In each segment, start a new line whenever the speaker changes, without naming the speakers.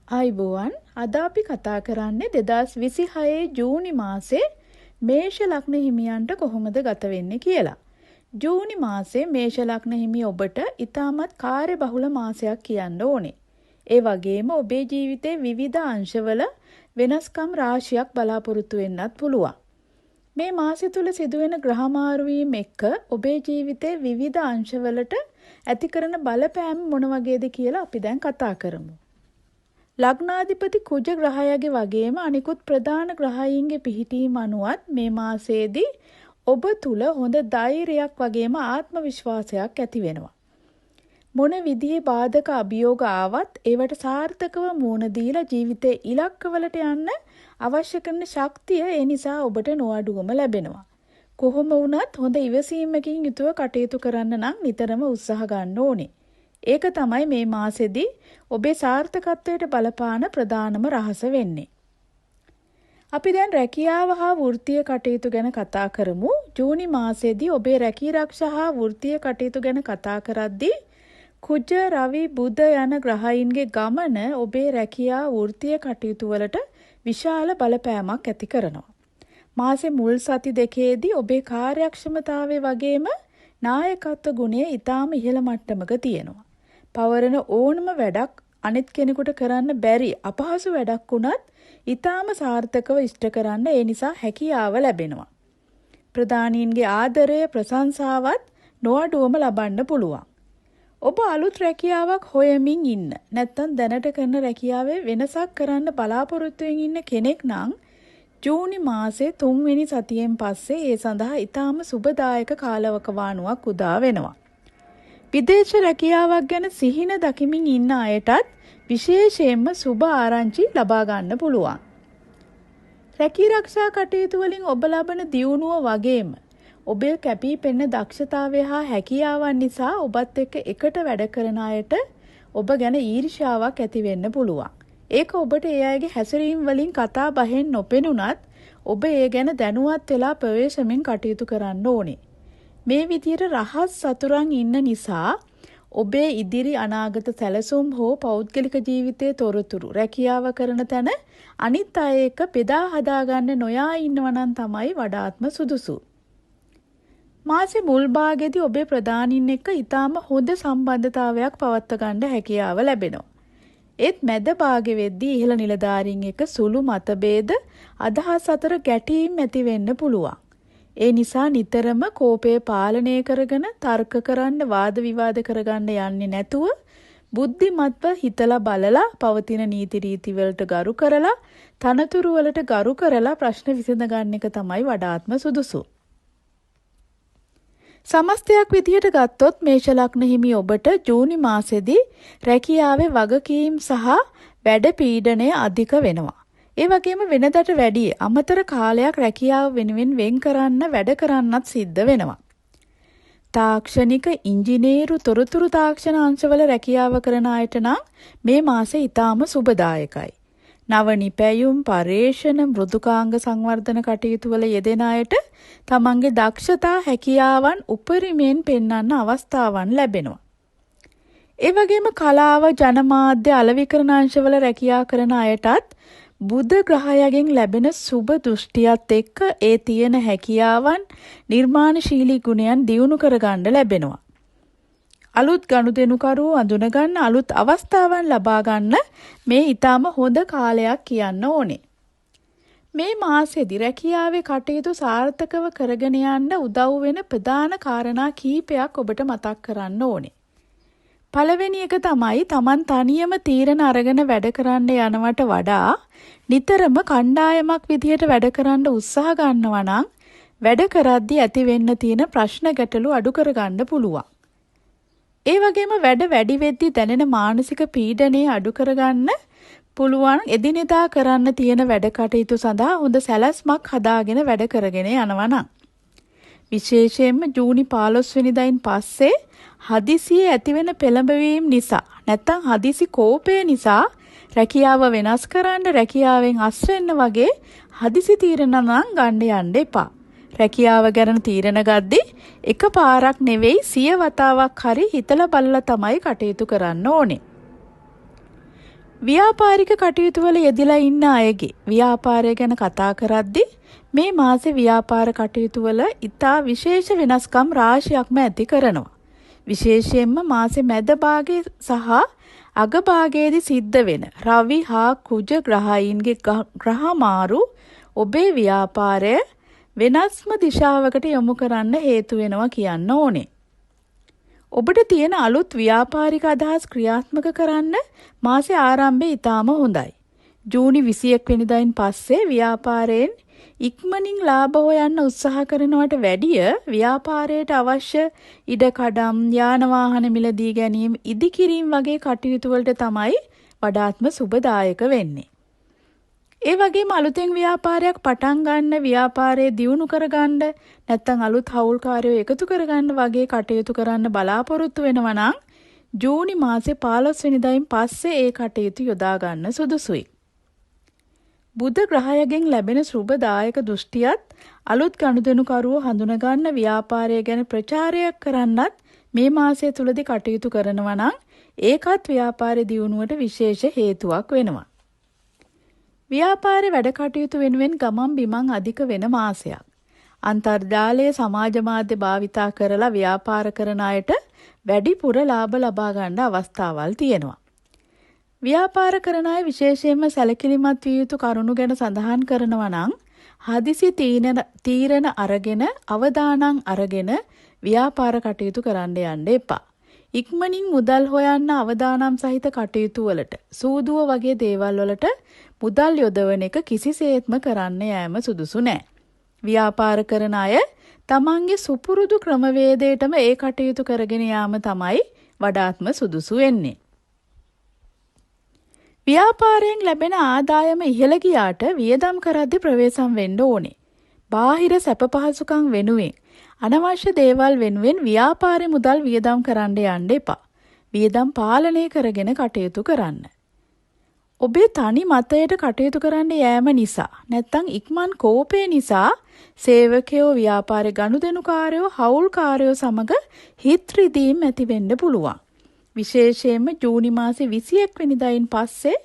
ආයිබෝවන් අද අපි කතා කරන්නේ 2026 ජූනි මාසේ මේෂ ලග්න හිමියන්ට කොහොමද ගත වෙන්නේ කියලා. ජූනි මාසේ මේෂ ලග්න හිමි ඔබට ඉතාමත් කාර්යබහුල මාසයක් කියන්න ඕනේ. ඒ වගේම ඔබේ ජීවිතේ විවිධ අංශවල වෙනස්කම් රාශියක් බලාපොරොත්තු වෙන්නත් පුළුවන්. මේ මාසය තුල සිදුවෙන ග්‍රහ මාරු වීම එක්ක ඔබේ ජීවිතේ විවිධ අංශවලට ඇති කරන බලපෑම මොන වගේද කියලා අපි දැන් කතා කරමු. ලග්නාධිපති කුජ ග්‍රහයාගේ වගේම අනිකුත් ප්‍රධාන ග්‍රහයන්ගේ පිහිටීම අනුවත් මේ මාසයේදී ඔබ තුල හොඳ ධෛර්යයක් වගේම ආත්ම විශ්වාසයක් ඇති වෙනවා. මොන විදිහේ බාධක අභියෝග ආවත් ඒවට සාර්ථකව මුහුණ දීලා ජීවිතේ ඉලක්කවලට යන්න අවශ්‍ය කරන ශක්තිය ඒ නිසා ඔබට නොඅඩුවම ලැබෙනවා. කොහොම වුණත් හොඳ ඉවසීමකින් යුතුව කටයුතු කරන්න නම් නිතරම උත්සාහ ගන්න ඕනේ. ඒක තමයි මේ මාසෙදී ඔබේ සාර්ථකත්වයට බලපාන ප්‍රධානම රහස වෙන්නේ. අපි දැන් රැකියාව හා වෘත්තීය කටයුතු ගැන කතා කරමු. ජූනි මාසෙදී ඔබේ රැකී ආරක්ෂා හා වෘත්තීය කටයුතු ගැන කතා කරද්දී කුජ රවි බුධ යන ග්‍රහයින්ගේ ගමන ඔබේ රැකියා වෘත්තීය කටයුතු වලට විශාල බලපෑමක් ඇති කරනවා. මාසේ මුල් සති දෙකේදී ඔබේ කාර්යක්ෂමතාවය වගේම නායකත්ව ගුණය ඊටාම ඉහළ මට්ටමක තියෙනවා. පවරන ඕනම වැඩක් අනිත් කෙනෙකුට කරන්න බැරි අපහසු වැඩක් වුණත් ඊටාම සාර්ථකව ඉෂ්ට කරන්න ඒ නිසා හැකියාව ලැබෙනවා. ප්‍රධානීන්ගේ ආදරය ප්‍රශංසාවත් නොඅඩුවම ලබන්න පුළුවන්. ඔබ අලුත් රැකියාවක් හොයමින් ඉන්න නැත්නම් දැනට කරන රැකියාවේ වෙනසක් කරන්න බලාපොරොත්තු ඉන්න කෙනෙක් නම් ජූනි මාසේ 3 වෙනි සතියෙන් පස්සේ ඒ සඳහා ඊටාම සුබදායක කාලවකවානුවක් උදා වෙනවා. විදේශ රැකියාවක් ගැන සිහින දකිමින් ඉන්න අයටත් විශේෂයෙන්ම සුබ ආරංචි ලබා ගන්න පුළුවන්. රැකී ආරක්ෂා කටයුතු වලින් ඔබ ලබන දියුණුව වගේම ඔබේ කැපී පෙනෙන දක්ෂතාවය හා හැකියාවන් නිසා ඔබත් එක්ක එකට වැඩ කරන අයට ඔබ ගැන ඊර්ෂ්‍යාවක් ඇති වෙන්න පුළුවන්. ඒක ඔබට ඒ අයගේ හැසිරීම වලින් කතා බහෙන් නොපෙනුනත් ඔබ ඒ ගැන දැනුවත් වෙලා ප්‍රවේශමෙන් කටයුතු කරන්න ඕනේ. මේ විදිහට රහස් සතුරන් ඉන්න නිසා ඔබේ ඉදිරි අනාගත සැලසුම් හෝ පෞද්ගලික ජීවිතයේ තොරතුරු රැකියාව කරන තැන අනිත් අය එක්ක බෙදා හදා ගන්න නොයා ඉන්නවා නම් තමයි වඩාත්ම සුදුසු. මාසේ මුල් භාගයේදී ඔබේ ප්‍රධානීන් එක්ක ඊටාම හොඳ සම්බන්ධතාවයක් පවත්වා ගන්න හැකියාව ලැබෙනවා. ඒත් මැද භාගෙ වෙද්දී ඉහළ නිලධාරීන් එක්ක සුළු මතභේද අදහස් අතර ගැටීම් ඇති වෙන්න පුළුවන්. ඒ නිසා නිතරම කෝපය පාලනය කරගෙන තර්ක කරන්න වාද විවාද කරගන්න යන්නේ නැතුව බුද්ධිමත්ව හිතලා බලලා පවතින නීති රීති වලට ගරු කරලා තනතුරු වලට ගරු කරලා ප්‍රශ්න විසඳ ගන්න එක තමයි වඩාත්ම සුදුසු. සමස්තයක් විදියට ගත්තොත් මේෂ ලග්න හිමි ඔබට ජූනි මාසෙදී රැකියාවේ වගකීම් සහ වැඩ පීඩනය අධික වෙනවා. ඒ වගේම වෙනදට වැඩිය අමතර කාලයක් රැකියාව වෙනුවෙන් වෙන් කරන්න වැඩ කරන්නත් සිද්ධ වෙනවා. තාක්ෂණික ඉංජිනේරු තොරතුරු තාක්ෂණ අංශවල රැකියාව කරන අයට නම් මේ මාසෙ ඊටාම සුබදායකයි. නව නිපැයුම් පර්යේෂණ මෘදුකාංග සංවර්ධන කටයුතු වල යෙදෙන අයට තමන්ගේ දක්ෂතා හැකියාවන් උපරිමයෙන් පෙන්වන්න අවස්ථාවන් ලැබෙනවා. ඒ වගේම කලාව ජනමාධ්‍ය අලෙවිකරණ අංශවල රැකියාව කරන අයටත් බුධ ග්‍රහයාගෙන් ලැබෙන සුබ දෘෂ්ටියත් එක්ක ඒ තියෙන හැකියාවන් නිර්මාණශීලී ගුණයන් දියුණු කරගන්න ලැබෙනවා. අලුත් ගනුදෙනුකරුවෝ අඳුනගන්න අලුත් අවස්ථාවන් ලබා ගන්න මේ ඊටාම හොඳ කාලයක් කියන්න ඕනේ. මේ මාසෙදි රැකියාවේ කටයුතු සාර්ථකව කරගෙන යන්න උදව් වෙන ප්‍රධාන කාරණා කීපයක් ඔබට මතක් කරන්න ඕනේ. පළවෙනි එක තමයි Taman තනියම තීරණ අරගෙන වැඩ කරන්න යනවට වඩා නිතරම කණ්ඩායමක් විදිහට වැඩ කරන්න උත්සාහ ගන්නවා නම් වැඩ කරද්දී ඇති වෙන්න තියෙන ප්‍රශ්න ගැටලු අඩු කරගන්න පුළුවන්. ඒ වගේම වැඩ වැඩි වෙද්දී දැනෙන මානසික පීඩනය අඩු කරගන්න පුළුවන්. එදිනෙදා කරන්න තියෙන වැඩ කටයුතු සඳහා හොඳ සැලැස්මක් හදාගෙන වැඩ කරගෙන යනවා නම් විශේෂයෙන්ම ජූනි 15 වෙනිදායින් පස්සේ හදිසියේ ඇතිවෙන පෙළඹවීම නිසා නැත්නම් හදිසි කෝපය නිසා රැකියාව වෙනස් කරන්න රැකියාවෙන් අස් වෙන්න වගේ හදිසි තීරණ නම් ගන්න යන්න එපා. රැකියාව ගැන තීරණ ගද්දී එකපාරක් නෙවෙයි 100 වතාවක් හරි හිතලා බලලා තමයි කටයුතු කරන්න ඕනේ. ව්‍යාපාරික කටයුතු වල යෙදලා ඉන්න අයගේ ව්‍යාපාරය ගැන කතා කරද්දී මේ මාසේ ව්‍යාපාර කටයුතු වල ඉතා විශේෂ වෙනස්කම් රාශියක්ම ඇති කරනවා. විශේෂයෙන්ම මාසේ මැද භාගයේ සහ අග භාගයේදී සිද්ධ වෙන රවි හා කුජ ග්‍රහයින්ගේ ග්‍රහමාරු ඔබේ ව්‍යාපාරය වෙනස්ම දිශාවකට යොමු කරන්න හේතු වෙනවා කියන්න ඕනේ. ඔබට තියෙන අලුත් ව්‍යාපාරික අදහස් ක්‍රියාත්මක කරන්න මාසේ ආරම්භය ඉතාම හොඳයි. ජූනි 21 වෙනිදායින් පස්සේ ව්‍යාපාරයෙන් ඉක්මනින් ලාභ හොයන්න උත්සාහ කරනවට වැඩිය ව්‍යාපාරයට අවශ්‍ය ඉඩකඩම්, යාන වාහන මිලදී ගැනීම, ඉදිකිරීම වගේ කටයුතු වලට තමයි වඩාත්ම සුබදායක වෙන්නේ. ඒ වගේම අලුතෙන් ව්‍යාපාරයක් පටන් ගන්න, ව්‍යාපාරය දියුණු කරගන්න, නැත්නම් අලුත් හවුල්කාරයෝ එකතු කරගන්න වගේ කටයුතු කරන්න බලාපොරොත්තු වෙනවා නම් ජූනි මාසේ 15 වෙනිදායින් පස්සේ ඒ කටයුතු යොදා ගන්න සුදුසුයි. බුධ ග්‍රහයගෙන් ලැබෙන සුබදායක දෘෂ්ටියත් අලුත් ගනුදෙනුකරුවෝ හඳුනා ගන්න ව්‍යාපාරය ගැන ප්‍රචාරයක් කරන්නත් මේ මාසය තුලදී කටයුතු කරනවා නම් ඒකත් ව්‍යාපාර දියුණුවට විශේෂ හේතුවක් වෙනවා. ව්‍යාපාරේ වැඩ කටයුතු වෙනුවෙන් ගමන් බිමන් අධික වෙන මාසයක්. අන්තර්ජාලයේ සමාජ මාධ්‍ය භාවිතා කරලා ව්‍යාපාර කරන අයට වැඩිපුර ලාභ ලබා ගන්න අවස්ථාවල් තියෙනවා. ව්‍යාපාර කරන අය විශේෂයෙන්ම සැලකිලිමත් විය යුතු කරුණු ගැන සඳහන් කරනවා නම් හදිසි තීරණ අරගෙන අවදානම් අරගෙන ව්‍යාපාර කටයුතු කරන්න යන්න එපා. ඉක්මනින් මුදල් හොයන්න අවදානම් සහිත කටයුතු වලට සූදුව වගේ දේවල් වලට මුදල් යොදවන එක කිසිසේත්ම කරන්න යෑම සුදුසු නෑ. ව්‍යාපාර කරන අය තමන්ගේ සුපුරුදු ක්‍රමවේදයටම ඒ කටයුතු කරගෙන යාම තමයි වඩාත්ම සුදුසු වෙන්නේ. ව්‍යාපාරයෙන් ලැබෙන ආදායම ඉහළ ගියාට වියදම් කරද්දී ප්‍රවේශම් වෙන්න ඕනේ. බාහිර සැප පහසුකම් වෙනුවෙන් අනවශ්‍ය දේවල් වෙනුවෙන් ව්‍යාපාරේ මුදල් වියදම් කරන්න යන්න එපා. වියදම් පාලනය කරගෙන කටයුතු කරන්න. ඔබේ තනි මතයට කටයුතු කරන්න යෑම නිසා නැත්නම් ඉක්මන් කෝපය නිසා සේවකයෝ, ව්‍යාපාරේ ගනුදෙනුකාරයෝ, හවුල්කාරයෝ සමග හිත් රිදීම් ඇති වෙන්න පුළුවන්. විශේෂයෙන්ම ජූනි මාසේ 21 වෙනිදායින් පස්සේ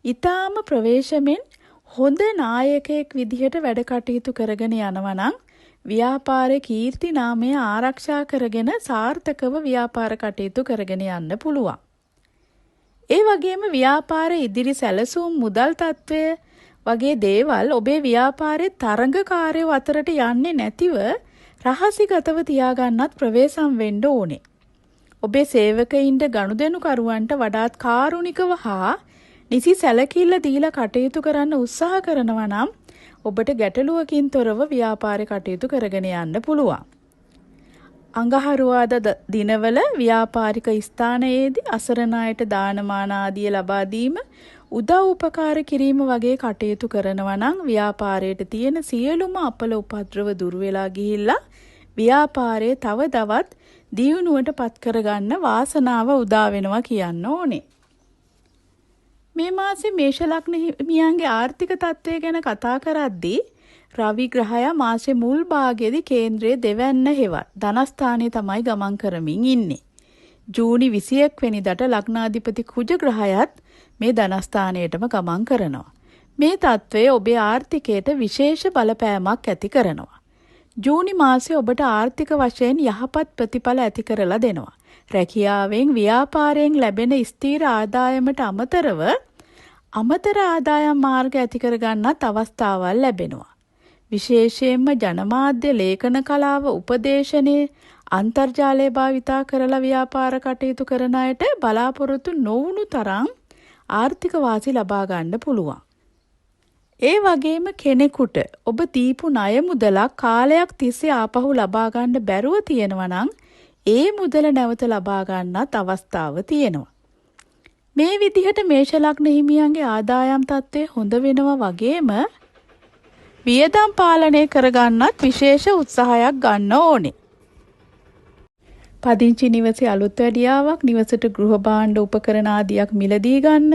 ඊටාම ප්‍රවේශමෙන් හොඳ නායකයෙක් විදිහට වැඩ කටයුතු කරගෙන යනවා නම් ව්‍යාපාරේ කීර්ති නාමය ආරක්ෂා කරගෙන සාර්ථකව ව්‍යාපාර කටයුතු කරගෙන යන්න පුළුවන්. ඒ වගේම ව්‍යාපාර ඉදිරි සැලසුම්, මුදල් තත්ත්වය වගේ දේවල් ඔබේ ව්‍යාපාරයේ තරඟකාරයෝ අතරට යන්නේ නැතිව රහසිගතව තියාගන්නත් ප්‍රවේශම් වෙන්න ඕනේ. ඔබේ සේවකයින්ට ගනුදෙනුකරුවන්ට වඩාත් කාරුණිකව හා නිසි සැලකිල්ල දීලා කටයුතු කරන්න උත්සාහ කරනවා නම් ඔබට ගැටලුවකින් තොරව ව්‍යාපාරේ කටයුතු කරගෙන යන්න පුළුවන්. අඟහරුවාදා දිනවල ව්‍යාපාරික ස්ථානයේදී අසරණ අයට දානමාන ආදිය ලබා දීම, උදව් උපකාර කිරීම වගේ කටයුතු කරනවා නම් ව්‍යාපාරයට තියෙන සියලුම අපල උපද්‍රව දුර වෙලා ගිහිල්ලා ව්‍යාපාරයේ තවදවත් දියුණුවට පත් කරගන්න වාසනාව උදා වෙනවා කියන්න ඕනේ. මේ මාසේ මේෂ ලග්න හිමියන්ගේ ආර්ථික තත්ත්වය ගැන කතා කරද්දී රවි ග්‍රහයා මාසේ මුල් භාගයේදී කේන්ද්‍රයේ දෙවැන්න හෙවත් ධනස්ථානයේ තමයි ගමන් කරමින් ඉන්නේ. ජූනි 21 වෙනිදාට ලග්නාධිපති කුජ ග්‍රහයත් මේ ධනස්ථානයටම ගමන් කරනවා. මේ තත්ත්වය ඔබේ ආර්ථිකයට විශේෂ බලපෑමක් ඇති කරනවා. ජූනි මාසේ ඔබට ආර්ථික වශයෙන් යහපත් ප්‍රතිඵල ඇති කරලා දෙනවා. රැකියාවෙන්, ව්‍යාපාරයෙන් ලැබෙන ස්ථීර ආදායමට අමතරව අමතර ආදායම් මාර්ග ඇති කරගන්නත් අවස්ථාවල් ලැබෙනවා. විශේෂයෙන්ම ජනමාධ්‍ය, ලේඛන කලාව, උපදේශනයේ අන්තර්ජාලය භාවිතා කරලා ව්‍යාපාර කටයුතු කරන අයට බලාපොරොත්තු නොවුණු තරම් ආර්ථික වාසි ලබා ගන්න පුළුවන්. ඒ වගේම කෙනෙකුට ඔබ දීපු ණය මුදලක් කාලයක් තිස්සේ ආපහු ලබා ගන්න බැරුව තියෙනවා නම් ඒ මුදල නැවත ලබා ගන්නත් අවස්ථාව තියෙනවා. මේ විදිහට මේෂ ලග්න හිමියන්ගේ ආදායම් තත්ත්වය හොඳ වෙනවා වගේම වියදම් පාලනය කරගන්නත් විශේෂ උත්සාහයක් ගන්න ඕනේ. පදිංචි නිවසේ අලුත් වැඩියාවක්, නිවසට ගෘහ භාණ්ඩ උපකරණ ආදියක් මිලදී ගන්න,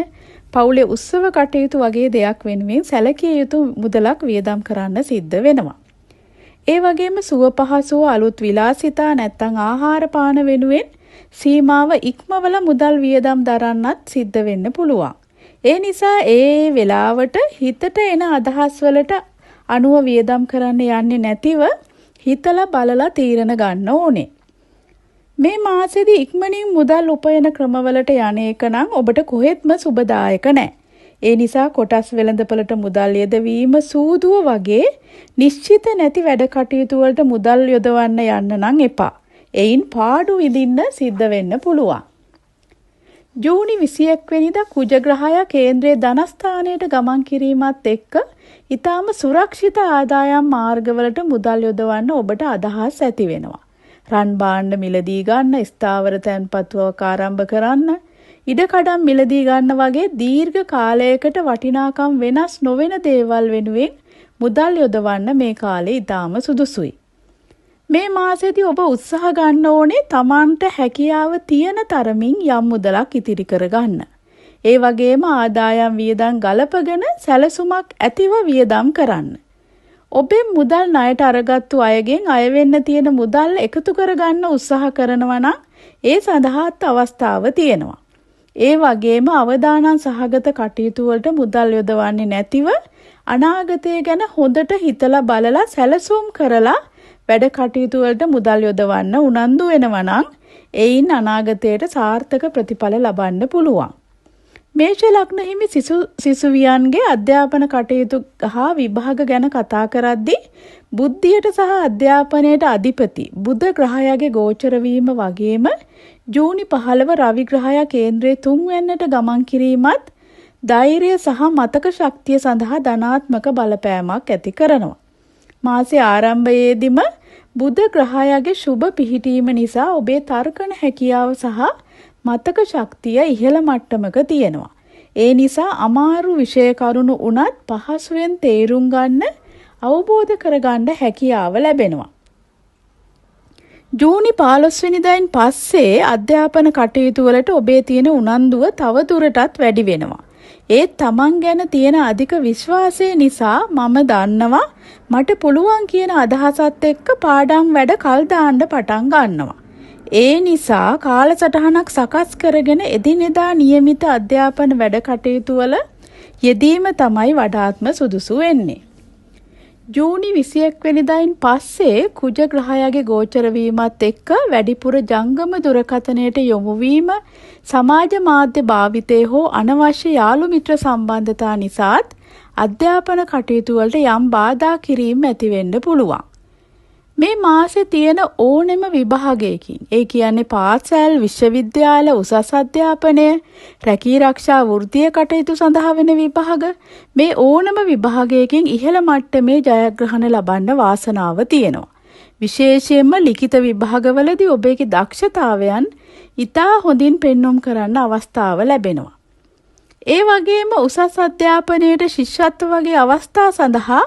පවුලේ උත්සව කටයුතු වගේ දෙයක් වෙනුවෙන් සැලකිය යුතු මුදලක් වියදම් කරන්න සිද්ධ වෙනවා. ඒ වගේම සුව පහසුව අලුත් විලාසිතා නැත්නම් ආහාර පාන වෙනුවෙන් සීමාව ඉක්මවල මුදල් වියදම් දරන්නත් සිද්ධ වෙන්න පුළුවන්. ඒ නිසා ඒ වෙලාවට හිතට එන අදහස් වලට අනුව වියදම් කරන්න යන්නේ නැතිව හිතලා බලලා තීරණ ගන්න ඕනේ. මේ මාසෙදී ඉක්මනින් මුදල් උපයන ක්‍රමවලට යන එක නම් ඔබට කොහෙත්ම සුබදායක නැහැ. ඒ නිසා කොටස් වෙළඳපළට මුදල් යෙදවීම සූදුව වගේ නිශ්චිත නැති වැඩ කටයුතු වලට මුදල් යොදවන්න යන්න නම් එපා. එයින් පාඩු විඳින්න සිද්ධ වෙන්න පුළුවන්. ජූනි 21 වෙනිදා කුජග්‍රහයා කේන්ද්‍රයේ ධනස්ථානයට ගමන් කිරීමත් එක්ක ඊටාම සුරක්ෂිත ආදායම් මාර්ගවලට මුදල් යොදවන්න ඔබට අදහස් ඇති වෙනවා. රන් භාණ්ඩ මිලදී ගන්න, ස්ථාවර තැන්පතුවක ආරම්භ කරන්න, ඉඩකඩම් මිලදී ගන්න වගේ දීර්ඝ කාලයකට වටිනාකම් වෙනස් නොවන දේවල් වෙනුවෙන් මුදල් යොදවන්න මේ කාලේ ඊටාම සුදුසුයි. මේ මාසෙදී ඔබ උත්සාහ ගන්න ඕනේ Tamanට හැකියාව තියෙන තරමින් යම් මුදලක් ඉතිරි කරගන්න. ඒ වගේම ආදායම් වියදම් ගලපගෙන සැලසුමක් ඇතිව වියදම් කරන්න. ඔබේ මුදල් ණයට අරගත්තු අයගෙන් අය වෙන්න තියෙන මුදල් එකතු කරගන්න උත්සාහ කරනවා නම් ඒ සඳහාත් අවස්ථාව තියෙනවා. ඒ වගේම අවදානම් සහගත කටයුතු වලට මුදල් යොදවන්නේ නැතිව අනාගතය ගැන හොඳට හිතලා බලලා සැලසුම් කරලා වැඩ කටයුතු වලට මුදල් යොදවන්න උනන්දු වෙනවා නම් එයින් අනාගතයට සාර්ථක ප්‍රතිඵල ලබන්න පුළුවන්. මේෂ ලග්න හිමි සිසුවියන්ගේ අධ්‍යාපන කටයුතු හා විභාග ගැන කතා කරද්දී බුද්ධියට සහ අධ්‍යාපනයට අධිපති බුධ ග්‍රහයාගේ ගෝචර වීම වගේම ජූනි 15 රවි ග්‍රහයා කේන්ද්‍රයේ 3 වෙනිට ගමන් කිරීමත් ධෛර්යය සහ මතක ශක්තිය සඳහා ධනාත්මක බලපෑමක් ඇති කරනවා. මාසයේ ආරම්භයේදීම බුධ ග්‍රහයාගේ සුබ පිහිටීම නිසා ඔබේ තර්කන හැකියාව සහ මතක ශක්තිය ඉහළ මට්ටමක තියෙනවා. ඒ නිසා අමාරු විෂය කරුණු උනත් පහසුවෙන් තේරුම් ගන්න, අවබෝධ කරගන්න හැකියාව ලැබෙනවා. ජූනි 15 වෙනිදායින් පස්සේ අධ්‍යාපන කටයුතු වලට ඔබේ තියෙන උනන්දුව තව දුරටත් වැඩි වෙනවා. ඒත් Taman ගැන තියෙන අධික විශ්වාසය නිසා මම දන්නවා මට පුළුවන් කියන අදහසත් එක්ක පාඩම් වැඩ කල් දාන්න පටන් ගන්නවා. ඒ නිසා කාලසටහනක් සකස් කරගෙන එදිනෙදා નિયમિત අධ්‍යාපන වැඩ කටයුතු වල යෙදීම තමයි වඩාත්ම සුදුසු වෙන්නේ. ජූනි 21 වෙනිදායින් පස්සේ කුජ ග්‍රහයාගේ ගෝචර වීමත් එක්ක වැඩිපුර ජංගම දුරකථනයට යොමු වීම, සමාජ මාධ්‍ය භාවිතය හෝ අනවශ්‍ය යාළු මිත්‍ර සම්බන්ධතා නිසාත් අධ්‍යාපන කටයුතු වලට යම් බාධා කිරීම ඇති වෙන්න පුළුවන්. මේ මාසේ තියෙන ඕනෙම විභාගයකින්, ඒ කියන්නේ පාසල්, විශ්වවිද්‍යාල, උසස් අධ්‍යාපනය, රැකී ආරක්ෂා වෘත්තීය කටයුතු සඳහා වෙන විභාග, මේ ඕනම විභාගයකින් ඉහළ මට්ටමේ ජයග්‍රහණ ලබන්න වාසනාව තියෙනවා. විශේෂයෙන්ම ලිඛිත විභාගවලදී ඔබේ දක්ෂතාවයන් ඉතා හොඳින් පෙන්වුම් කරන්න අවස්ථාව ලැබෙනවා. ඒ වගේම උසස් අධ්‍යාපනයේට ශිෂ්‍යත්ව වගේ අවස්ථා සඳහා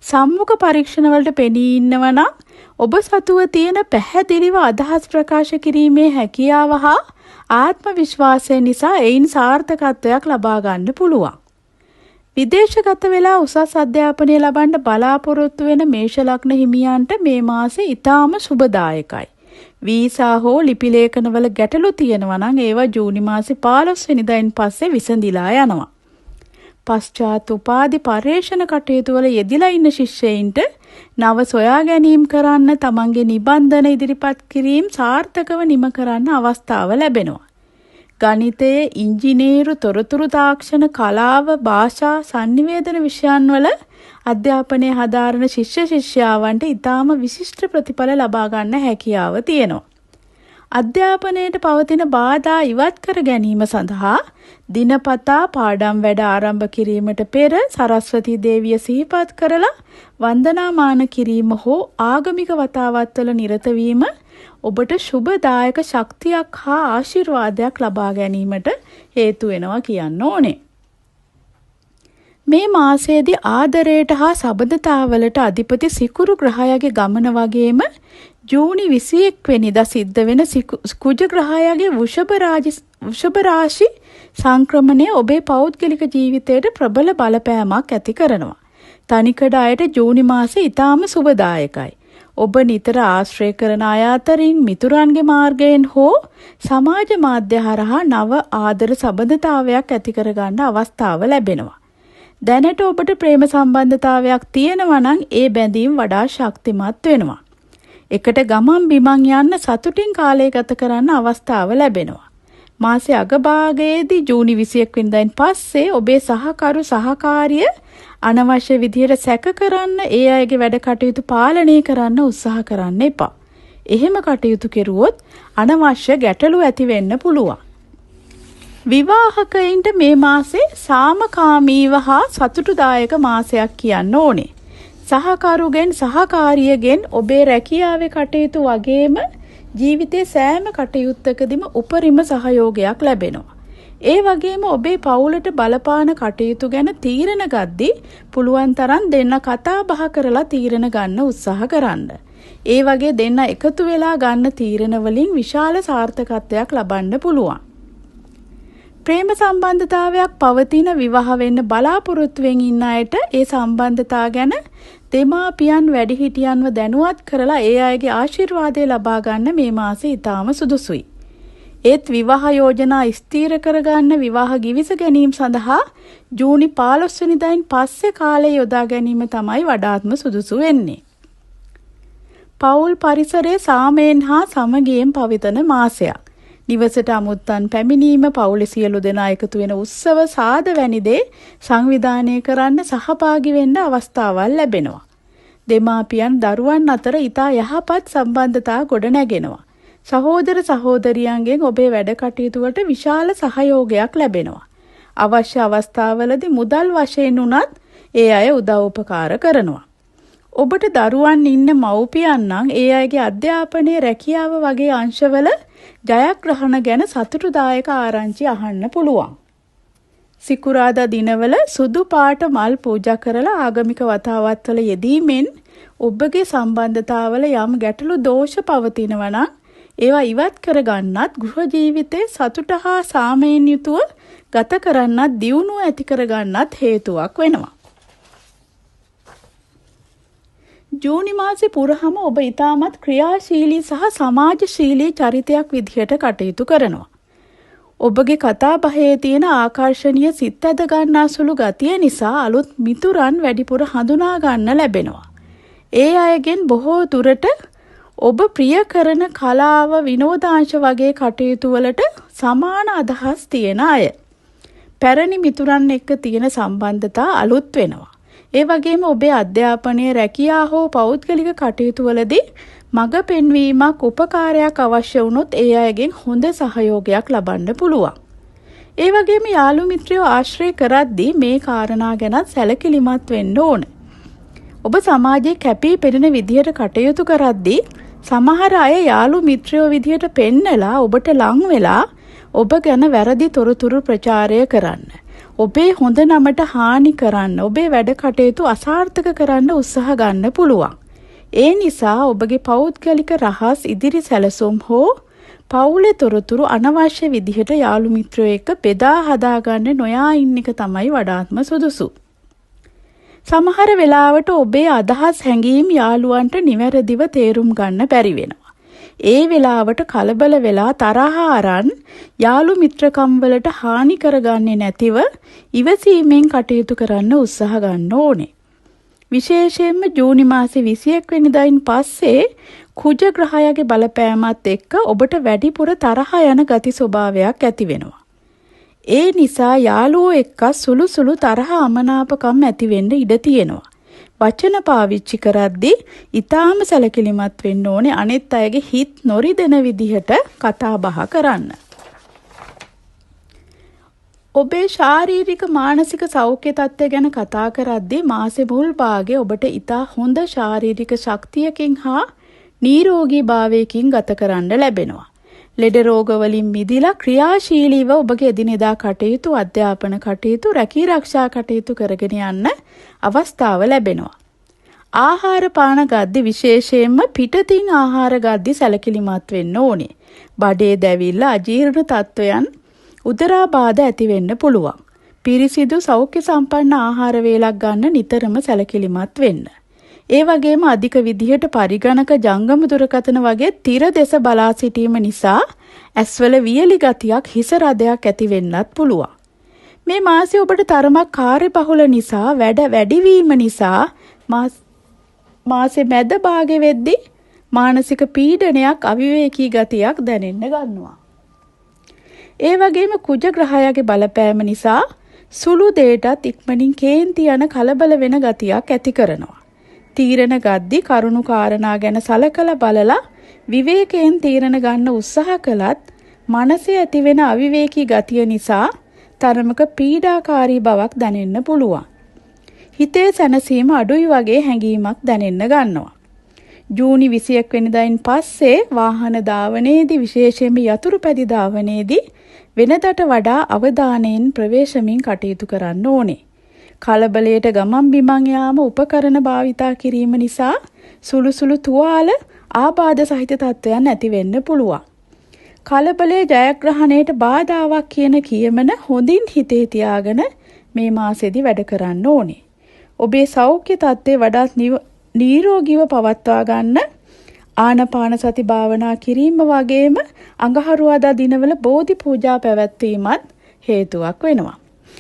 සම්මුඛ පරීක්ෂණ වලට පෙනී ඉන්නවා නම් ඔබ සතුව තියෙන පැහැදිලිව අදහස් ප්‍රකාශ කිරීමේ හැකියාව හා ආත්ම විශ්වාසය නිසා එයින් සාර්ථකත්වයක් ලබා ගන්න පුළුවන්. විදේශගත වෙලා උසස් අධ්‍යාපනය ලබන්න බලාපොරොත්තු වෙන මේෂ ලග්න හිමියන්ට මේ මාසේ ඊටාම සුබදායකයි. වීසා හෝ ලිපි ලේඛන වල ගැටලු තියෙනවා නම් ඒවා ජූනි මාසේ 15 වෙනිදායින් පස්සේ විසඳිලා යනවා. පශ්චාත් උපාධි පර්යේෂණ කටයුතු වල යෙදিলা ඉන්න ශිෂ්‍යයින්ට නව සොයා ගැනීම කරන්න, තමන්ගේ නිබන්ධන ඉදිරිපත් කිරීම සාර්ථකව නිම කරන්න අවස්ථාව ලැබෙනවා. ගණිතයේ, ඉංජිනේරු, තොරතුරු තාක්ෂණ, කලාව, භාෂා, sannivedana විෂයන් වල අධ්‍යාපනයේ හදාරන ශිෂ්‍යයන්ට ඊටාම විශිෂ්ට ප්‍රතිඵල ලබා ගන්න හැකියාව තියෙනවා. අධ්‍යාපනයට පවතින බාධා ඉවත් කර ගැනීම සඳහා දිනපතා පාඩම් වැඩ ආරම්භ කිරීමට පෙර සරස්වතී දේවිය සිහිපත් කරලා වන්දනාමාන කිරීම හෝ ආගමික වතාවත්වල නිරත වීම ඔබට සුබදායක ශක්තියක් හා ආශිර්වාදයක් ලබා ගැනීමට හේතු වෙනවා කියන්න ඕනේ. මේ මාසයේදී ආදරයට හා සබඳතාවලට අධිපති සිකුරු ග්‍රහයාගේ ගමන වගේම ජූනි 21 වෙනිදා සිද්ධ වෙන කුජ ග්‍රහයාගේ වෘෂභ රාශි සංක්‍රමණය ඔබේ පෞද්ගලික ජීවිතයට ප්‍රබල බලපෑමක් ඇති කරනවා. තනිකඩ අයට ජූනි මාසය ඊටාම සුබදායකයි. ඔබ නිතර ආශ්‍රය කරන අය අතරින් මිතුරන්ගේ මාර්ගයෙන් හෝ සමාජ මාධ්‍ය හරහා නව ආදර සම්බන්ධතාවයක් ඇති කරගන්න අවස්ථාව ලැබෙනවා. දැනට ඔබට ප්‍රේම සම්බන්ධතාවයක් තියෙනවා නම් ඒ බැඳීම් වඩා ශක්තිමත් වෙනවා. එකට ගමන් බිමන් යන්න සතුටින් කාලය ගත කරන්න අවස්ථාව ලැබෙනවා. මාසේ අගභාගයේදී ජූනි 21 වෙනිදායින් පස්සේ ඔබේ සහකරු සහකාරිය අනවශ්‍ය විදියට සැක කරන්න ඒ අයගේ වැඩ කටයුතු පාලනය කරන්න උත්සාහ කරන්න එපා. එහෙම කටයුතු කෙරුවොත් අනවශ්‍ය ගැටලු ඇති වෙන්න පුළුවන්. විවාහකයින්ට මේ මාසේ සාමකාමීව හා සතුටුදායක මාසයක් කියන්න ඕනේ. සහකරුගෙන් සහකාරියගෙන් ඔබේ රැකියාවේ කටයුතු වගේම ජීවිතයේ සෑම කටයුත්තකදීම උපරිම සහයෝගයක් ලැබෙනවා. ඒ වගේම ඔබේ පවුලට බලපාන කටයුතු ගැන තීරණ ගද්දී පුළුවන් තරම් දෙන්න කතා බහ කරලා තීරණ ගන්න උත්සාහ කරන්න. ඒ වගේ දෙන්න එකතු වෙලා ගන්න තීරණ වලින් විශාල සාර්ථකත්වයක් ලබන්න පුළුවන්. ප්‍රේම සම්බන්ධතාවයක් පවතින විවාහ වෙන්න බලාපොරොත්තුවෙන් ඉන්න අයට ඒ සම්බන්ධතා ගැන දෙමාපියන් වැඩිහිටියන්ව දැනුවත් කරලා ඒ අයගේ ආශිර්වාදය ලබා ගන්න මේ මාසෙ ඉතාම සුදුසුයි. ඒත් විවාහ යෝජනා ස්ථීර කරගන්න විවාහ ගිවිස ගැනීම සඳහා ජූනි 15 වෙනිදායින් පස්සේ කාලය යොදා ගැනීම තමයි වඩාත්ම සුදුසු වෙන්නේ. පවුල් පරිසරයේ සාමයෙන් හා සමගියෙන් පවතින මාසයක්. නිවසට අමුත්තන් පැමිණීම, පවුලේ සියලු දෙනා එකතු වෙන උත්සව සාද වැනි දේ සංවිධානය කරන්න සහභාගී වෙන්න අවස්ථාවල් ලැබෙනවා. දෙමාපියන් දරුවන් අතර ඉතා යහපත් සම්බන්ධතා ගොඩනැගෙනවා. සහෝදර සහෝදරියන්ගෙන් ඔබේ වැඩ කටයුතු වලට විශාල සහයෝගයක් ලැබෙනවා. අවශ්‍ය අවස්ථාවලදී මුදල් වශයෙන් උනත් ඒ අය උදව් උපකාර කරනවා. ඔබට දරුවන් ඉන්න මව්පියන් නම් ඒ අයගේ අධ්‍යාපනයේ රැකියාව වගේ අංශවල ජයග්‍රහණ ගැන සතුටුදායක ආරංචි අහන්න පුළුවන්. සිකුරාදා දිනවල සුදු පාට මල් පූජා කරලා ආගමික වතාවත්වල යෙදීමෙන් ඔබගේ සම්බන්ධතාවල යම් ගැටලු දෝෂ පවතිනවා නම් ඒවා ඉවත් කරගන්නත් ගෘහ ජීවිතයේ සතුට හා සාමයෙන් යුතුව ගත කරන්නත් දියුණුව ඇති කරගන්නත් හේතුවක් වෙනවා. ජූනි මාසේ පුරාම ඔබ ඉතාමත් ක්‍රියාශීලී සහ සමාජශීලී චරිතයක් විදිහට කටයුතු කරනවා. ඔබගේ කතා බහේ තියෙන ආකර්ෂණීය සිත් ඇද ගන්නා සුළු ගතිය නිසා අලුත් මිතුරන් වැඩිපුර හඳුනා ගන්න ලැබෙනවා. ඒ අයගෙන් බොහෝ දුරට ඔබ ප්‍රිය කරන කලාව, විනෝදාංශ වගේ කටයුතු වලට සමාන අදහස් තියෙන අය. පැරණි මිතුරන් එක්ක තියෙන සම්බන්ධතා අලුත් වෙනවා. ඒ වගේම ඔබේ අධ්‍යාපනයේ රැකියා හෝ පෞද්ගලික කටයුතු වලදී මඟ පෙන්වීමක් උපකාරයක් අවශ්‍ය වුණොත් ඒ අයගෙන් හොඳ සහයෝගයක් ලබන්න පුළුවන්. ඒ වගේම යාළු මිත්‍රයෝ ආශ්‍රය කරද්දී මේ කාරණා ගැනත් සැලකිලිමත් වෙන්න ඕන. ඔබ සමාජයේ කැපී පෙනෙන විදිහට කටයුතු කරද්දී සමහර අය යාළු මිත්‍රයෝ විදිහට පෙන්නලා ඔබට ලං වෙලා ඔබ ගැන වැරදි තොරතුරු ප්‍රචාරය කරන්න. ඔබේ හොඳ නමට හානි කරන්න, ඔබේ වැඩ කටයුතු අසාර්ථක කරන්න උත්සාහ ගන්න පුළුවන්. ඒ නිසා ඔබගේ පෞද්ගලික රහස්, ඉදිරි සැලසුම් හෝ පවුලේ තොරතුරු අනවශ්‍ය විදිහට යාළු මිත්‍රයෝ එක්ක බෙදා හදාගන්න නොයා ඉන්න එක තමයි වඩාත්ම සුදුසු. සමහර වෙලාවට ඔබේ අදහස් හැඟීම් යාළුවන්ට නිවැරදිව තේරුම් ගන්න බැරි වෙනවා. ඒ වෙලාවට කලබල වෙලා තරහ අරන් යාළු මිත්‍රකම් වලට හානි කරගන්නේ නැතිව ඉවසීමෙන් කටයුතු කරන්න උත්සාහ ගන්න ඕනේ. විශේෂයෙන්ම ජූනි මාසේ 21 වෙනිදායින් පස්සේ කුජ ග්‍රහයාගේ බලපෑමත් එක්ක ඔබට වැඩිපුර තරහ යන ගති ස්වභාවයක් ඇති වෙනවා. ඒ නිසා යාළුවෝ එක්ක සුළු සුළු තරහ අමනාපකම් ඇති වෙන්න ඉඩ තියෙනවා. වචන පාවිච්චි කරද්දී ඊටාම සැලකිලිමත් වෙන්න ඕනේ. අනිත් අයගේ හිත් නොරිදෙන විදිහට කතා බහ කරන්න. ඔබේ ශාරීරික මානසික සෞඛ්‍ය තත්ත්වය ගැන කතා කරද්දී මාසේ මුල් භාගයේ ඔබට ඊටා හොඳ ශාරීරික ශක්තියකින් හා නිරෝගී භාවයකින් ගත කරන්න ලැබෙනවා. ලෙඩ රෝග වලින් මිදලා ක්‍රියාශීලීව ඔබගේ එදිනෙදා කටයුතු, අධ්‍යාපන කටයුතු, රැකී රක්ෂා කටයුතු කරගෙන යන්න අවස්ථාව ලැබෙනවා. ආහාර පාන ගද්දි විශේෂයෙන්ම පිටතින් ආහාර ගද්දි සැලකිලිමත් වෙන්න ඕනේ. බඩේ දැවිල්ල, අජීර්ණ තත්වයන්, උදරාබාධ ඇති වෙන්න පුළුවන්. පිරිසිදු සෞඛ්‍ය සම්පන්න ආහාර වේලක් ගන්න නිතරම සැලකිලිමත් වෙන්න. ඒ වගේම අධික විදිහට පරිගණක ජංගම දුරකථන වගේ තිර දෙස බලා සිටීම නිසා ඇස්වල වියලි ගතියක් හිස රදයක් ඇති වෙන්නත් පුළුවන්. මේ මාසය ඔබට තරමක් කාර්යබහුල නිසා වැඩ වැඩිවීම නිසා මාසේ මැද භාගෙ වෙද්දී මානසික පීඩනයක් අවිවේකී ගතියක් දැනෙන්න ගන්නවා. ඒ වගේම කුජ ග්‍රහයාගේ බලපෑම නිසා සුළු දෙයටත් ඉක්මනින් කේන්ති යන කලබල වෙන ගතියක් ඇති කරනවා. තීරණ ගද්දී කරුණු කාරණා ගැන සලකලා බලලා විවේකයෙන් තීරණ ගන්න උත්සාහ කළත් මනසේ ඇතිවෙන අවිවේකී ගතිය නිසා තරමක පීඩාකාරී බවක් දැනෙන්න පුළුවන්. හිතේ සැනසීම අඩුයි වගේ හැඟීමක් දැනෙන්න ගන්නවා. ජූනි 21 වෙනිදායින් පස්සේ වාහන ධාවනයේදී විශේෂයෙන්ම යතුරු පැදි ධාවනයේදී වෙනදට වඩා අවධානයෙන් ප්‍රවේශමින් කටයුතු කරන්න ඕනේ. කලබලයට ගමන් බිමන් යාම උපකරණ භාවිතා කිරීම නිසා සුළු තුවාල ආබාධ සහිත තත්ත්වයන් ඇති වෙන්න පුළුවන්. කලබලයේ ජයග්‍රහණයට බාධාවක් කියන කියමන හොඳින් හිතේ තියාගෙන මේ මාසෙදි වැඩ කරන්න ඕනේ. ඔබේ සෞඛ්‍ය තත්ත්වය වඩාත් නිරෝගීව පවත්වා ගන්න ආනාපාන සති භාවනා කිරීම වගේම අඟහරුවාදා දිනවල බෝධි පූජා පැවැත්වීමත් හේතුවක් වෙනවා.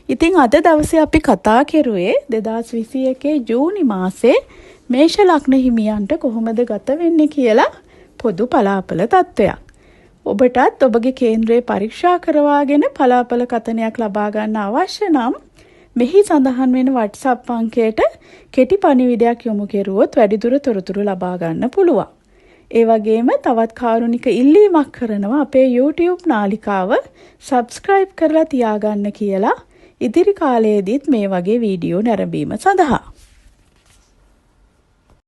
ඉතින් අද දවසේ අපි කතා කෙරුවේ 2021 ජූනි මාසේ මේෂ ලග්න හිමියන්ට කොහොමද ගත වෙන්නේ කියලා පොදු පලාපල තත්ත්වයක්. ඔබටත් ඔබගේ කේන්ද්‍රයේ පරීක්ෂා කරවාගෙන පලාපල කතනයක් ලබා ගන්න අවශ්‍ය නම් මෙහි සඳහන් වෙන WhatsApp අංකයට කෙටි පණිවිඩයක් යොමු කෙරුවොත් වැඩිදුර තොරතුරු ලබා ගන්න පුළුවන්. ඒ වගේම තවත් කාරුණික ඉල්ලීමක් කරනවා අපේ YouTube නාලිකාව subscribe කරලා තියාගන්න කියලා ඉදිරි කාලයේදීත් මේ වගේ වීඩියෝ නැරඹීම සඳහා.